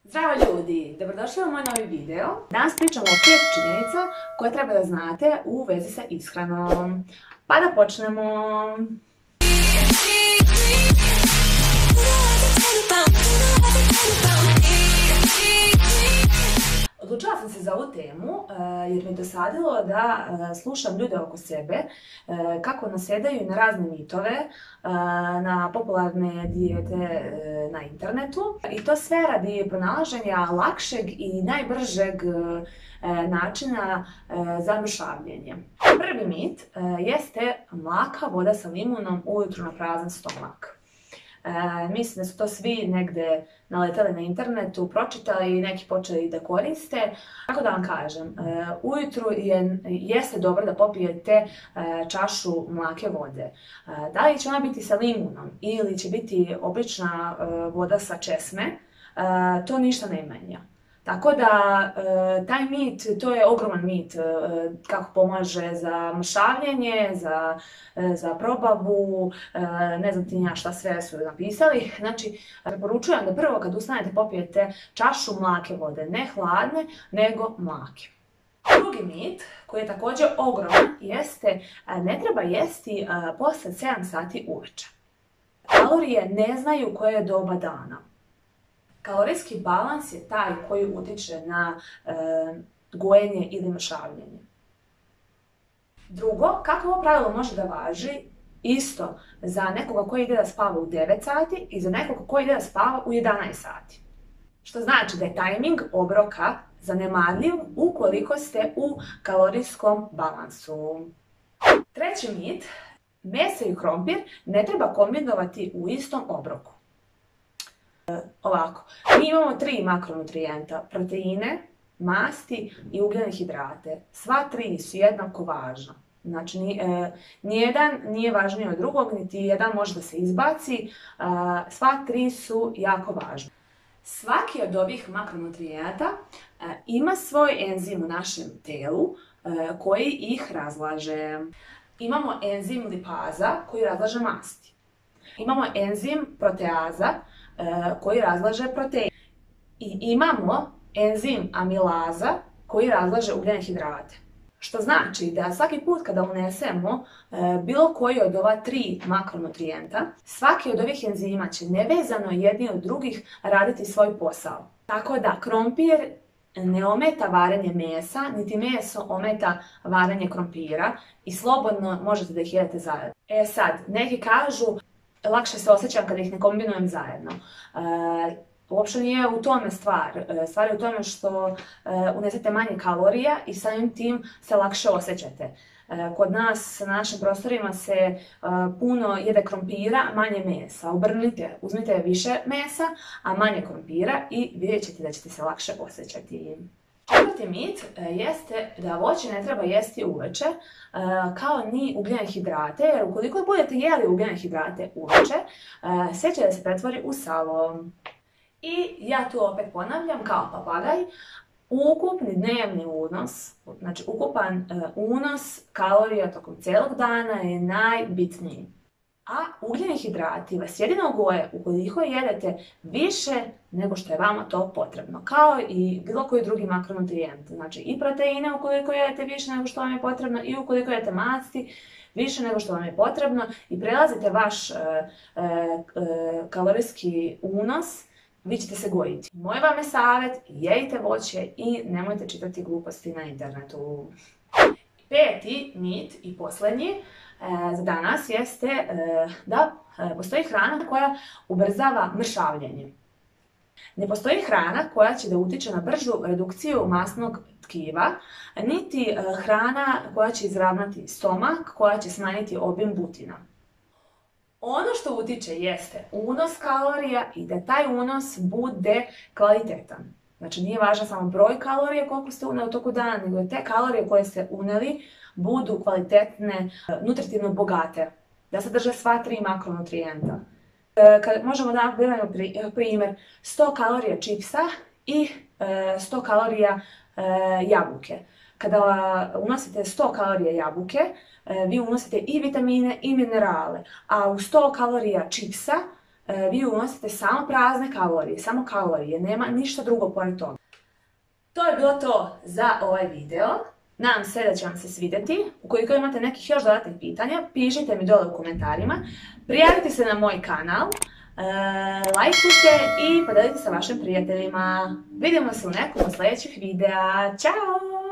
Zdravo ljudi, dobrodošli u moj novi video. Danas pričamo o 5 činjenica koje treba da znate u vezi sa ishranom. Pa da počnemo. Odlučila sam se za ovu temu jer mi je dosadilo da slušam ljude oko sebe kako nasjedaju na razne mitove, na popularne dijete na internetu i to sve radi pronalaženja lakšeg i najbržeg načina za mršavljenje. Prvi mit jeste mlaka voda sa limunom ujutro na prazan stomak. Mislim da su to svi negde naletali na internetu, pročitali i neki počeli da koriste. Tako da vam kažem, ujutru jeste dobro da popijete čašu mlake vode. Da li će ona biti sa limunom ili će biti obična voda sa česme, to ništa ne menja. Tako da, taj mit, to je ogroman mit kako pomaže za mršavljenje, za probavu, ne znam ti ja šta sve su napisali. Znači, preporučujem da prvo kad ustanete popijete čašu mlake vode, ne hladne, nego mlake. Drugi mit, koji je također ogroman, jeste ne treba jesti posle 7 sati uveče. Kalorije ne znaju koje je doba dana. Kalorijski balans je taj koji utiče na gojenje ili mršavljenje. Drugo, kako ovo pravilo može da važi isto za nekoga koji ide da spava u 9 sati i za nekoga koji ide da spava u 11 sati. Što znači da je tajming obroka zanemarljiv ukoliko ste u kalorijskom balansu. Treći mit, meso i krompir ne treba kombinovati u istom obroku. Ovako, mi imamo 3 makronutrijenta, proteine, masti i ugljene hidrate. Sva 3 su jednako važna. Znači, nijedan nije važniji od drugog, niti jedan može da se izbaci. Sva 3 su jako važne. Svaki od ovih makronutrijenata ima svoj enzim u našem telu koji ih razlaže. Imamo enzim lipaza koji razlaže masti. Imamo enzim proteaza koji razlaže protein. I imamo enzim amilaza koji razlaže ugljene hidrate. Što znači da svaki put kada unesemo bilo koji od ova 3 makronutrijenta, svaki od ovih enzima će nevezano jedni od drugih raditi svoj posao. Tako da krompir ne ometa varenje mesa, niti meso ometa varenje krompira i slobodno možete da ih jedete zajedno. E sad, neki kažu lakše se osjećam kada ih ne kombinujem zajedno. Uopšte nije u tome stvar. Stvar je u tome što unesete manje kalorija i samim tim se lakše osjećate. Kod nas, na našim prostorima se puno jede krompira, manje mesa. Obrnite, uzmite više mesa, a manje krompira i vidjet ćete da ćete se lakše osjećati. Četvrti mit jeste da voće ne treba jesti uveče, kao ni ugljene hidrate, jer ukoliko budete jeli ugljene hidrate uveče, sve će da se pretvori u salo. I ja tu opet ponavljam, kao papagaj, ukupni dnevni unos, znači ukupan unos kalorija tokom cijelog dana je najbitniji. A ugljeni hidrati vas jedino goje ukoliko jedete više nego što je vama to potrebno. Kao i bilo koji drugi makronutrijent. Znači i proteine ukoliko jedete više nego što vam je potrebno i ukoliko jedete masti više nego što vam je potrebno i prelazite vaš kalorijski unos, vi ćete se gojiti. Moj vam je savjet, jedite voće i nemojte čitati gluposti na internetu. Peti mit i posljednji za danas jeste da postoji hrana koja ubrzava mršavljenje. Ne postoji hrana koja će da utiče na bržu redukciju masnog tkiva, niti hrana koja će izravnati stomak, koja će smanjiti obim butina. Ono što utiče jeste unos kalorija i da taj unos bude kvalitetan. Znači nije važan samo broj kalorija koliko ste uneli u toku dana, nego da te kalorije koje ste uneli budu kvalitetne, nutritivno bogate, da sadrže sva 3 makronutrijenta. Možemo da gledamo primjer 100 kalorija čipsa i 100 kalorija jabuke. Kada unosite 100 kalorija jabuke, vi unosite i vitamine i minerale, a u 100 kalorija čipsa vi unosite samo prazne kalorije, samo kalorije, nema ništa drugo pored toga. To je bilo to za ovaj video. Nadam se da će vam se svidjeti. Ukoliko imate nekih još dodatnih pitanja, pišite mi dole u komentarima. Prijavite se na moj kanal, lajkujte i podelite sa vašim prijateljima. Vidimo se u nekom od sljedećih videa. Ćao!